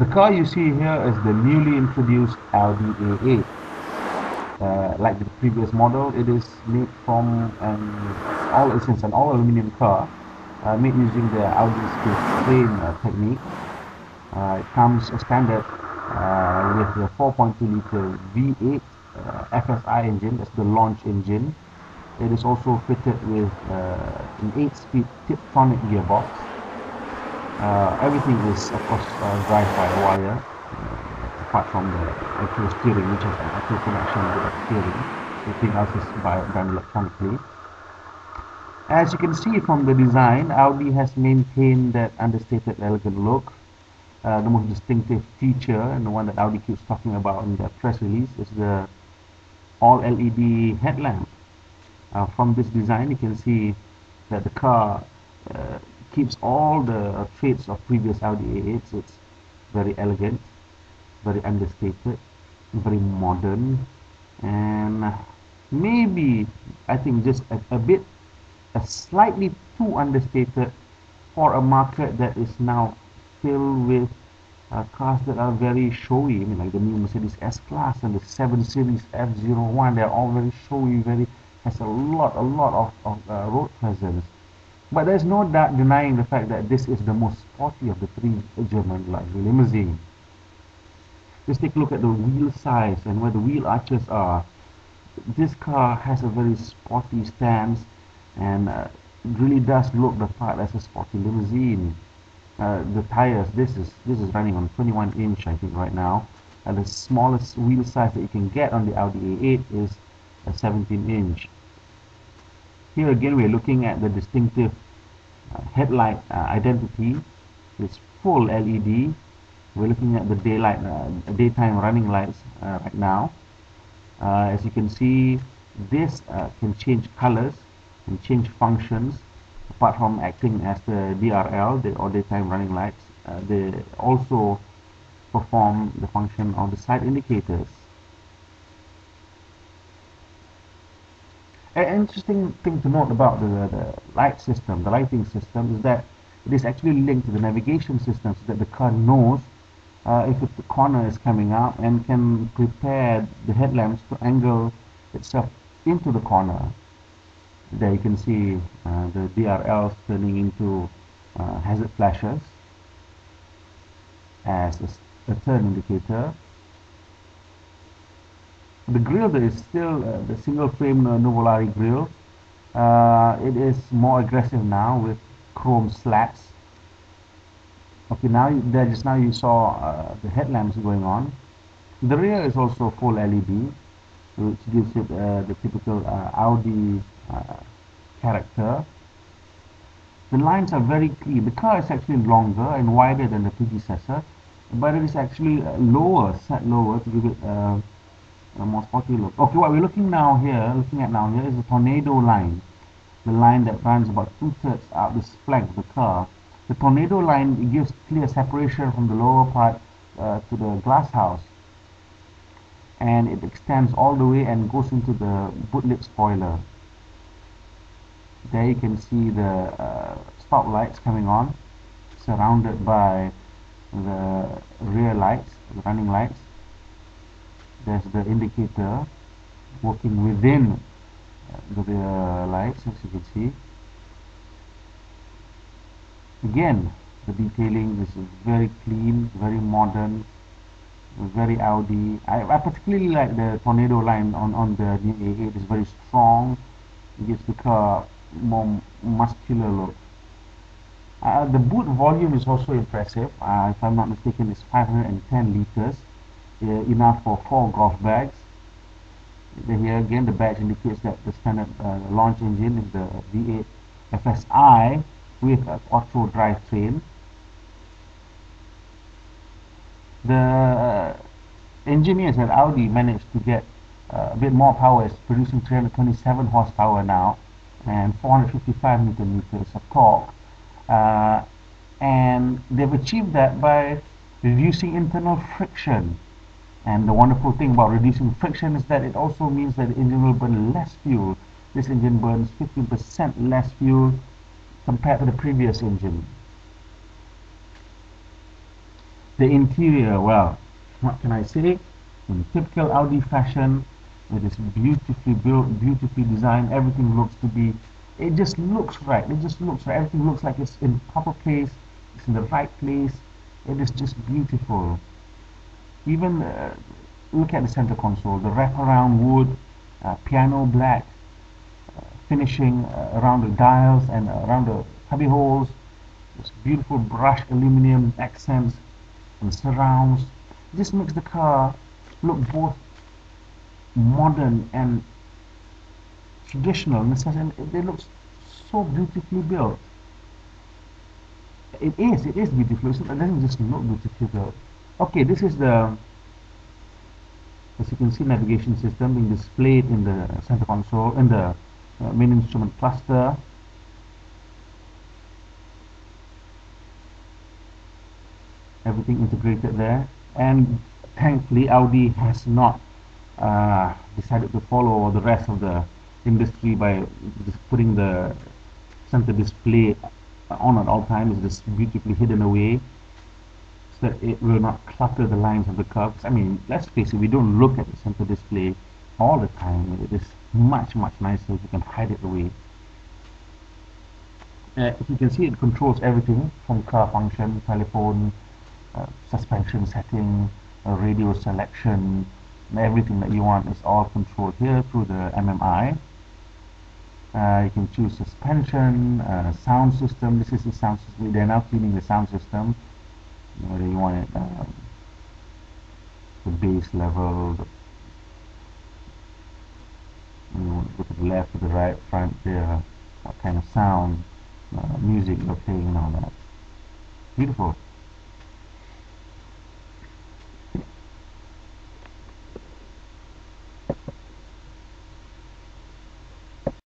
The car you see here is the newly introduced Audi A8. Like the previous model, it is made from an all aluminum car made using the Audi split frame technique. It comes standard with the 4.2 liter V8 FSI engine. That's the launch engine. It is also fitted with an 8-speed Tiptronic gearbox. Everything is, of course, drive-by-wire, apart from the actual steering, which has an actual connection with the steering. Everything else is done electronically. As you can see from the design, Audi has maintained that understated, elegant look. The most distinctive feature, and the one that Audi keeps talking about in their press release, is the all-LED headlamp. From this design, you can see that the car keeps all the traits of previous Audi A8s. It's very elegant, very understated, very modern, and maybe, I think, just a slightly too understated for a market that is now filled with cars that are very showy. I mean, like the new Mercedes S-Class and the 7 Series F01, they're all very showy, has a lot of road presence. But there's no doubt denying the fact that this is the most sporty of the three German luxury limousines. Just take a look at the wheel size and where the wheel arches are. This car has a very sporty stance and really does look the part as a sporty limousine. The tires, this is running on 21-inch, I think, right now. And the smallest wheel size that you can get on the Audi A8 is a 17-inch. Here again, we're looking at the distinctive headlight identity. It's full LED. We're looking at the daytime running lights right now. As you can see, this can change colors and change functions. Apart from acting as the DRL, or daytime running lights, they also perform the function of the side indicators. An interesting thing to note about the lighting system, is that it is actually linked to the navigation system, so that the car knows if the corner is coming up and can prepare the headlamps to angle itself into the corner. There you can see the DRLs turning into hazard flashes as a turn indicator. The grille is still the single frame Nuvolari grille. It is more aggressive now with chrome slats. Okay, just now you saw the headlamps going on. The rear is also full LED, which gives it the typical Audi character. The lines are very clean. The car is actually longer and wider than the predecessor, but it is actually set lower to give it a more sporty look. Okay, what we're looking at now here is the tornado line, the line that runs about 2/3 out this flank of the car. The tornado line gives clear separation from the lower part to the glass house, and it extends all the way and goes into the boot-lip spoiler. There you can see the stop lights coming on, surrounded by the rear lights, the running lights. There's the indicator working within the rear lights, as you can see. Again, the detailing is very clean, very modern, very Audi. I particularly like the tornado line on the new A8. It's very strong. It gives the car more muscular look. The boot volume is also impressive. If I'm not mistaken, it's 510 liters, enough for 4 golf bags. Here again, the badge indicates that the standard launch engine is the V8 FSI with a quattro drivetrain. The engineers at Audi managed to get a bit more power. It's producing 327 horsepower now and 455 newton meters of torque, and they've achieved that by reducing internal friction. And the wonderful thing about reducing friction is that it also means that the engine will burn less fuel. This engine burns 15% less fuel compared to the previous engine. The interior, well, what can I say? In typical Audi fashion, it is beautifully built, beautifully designed. Everything looks to be, it just looks right. It just looks right. Everything looks like it's in proper place. It's in the right place. It is just beautiful. Even look at the center console, the wraparound wood, piano black finishing around the dials and around the cubby holes. This beautiful brushed aluminum accents and surrounds. This makes the car look both modern and traditional in the sense, and it looks so beautifully built. It is beautiful. It doesn't just look beautifully built. Okay, this is the, as you can see, navigation system being displayed in the center console, in the main instrument cluster. Everything integrated there, and thankfully Audi has not decided to follow the rest of the industry by just putting the center display on at all times. It's just beautifully hidden away so that it will not clutter the lines of the curves. I mean, let's face it, we don't look at the center display all the time. It is much nicer if you can hide it away. If you can see, it controls everything from car function, telephone, suspension setting, radio selection, and everything that you want is all controlled here through the MMI. You can choose suspension, sound system. This is the sound system. They're now cleaning the sound system. Whether you want it the bass level, you want to go to the left, to the right, front, there, what kind of sound, music you're playing, and all that. Beautiful.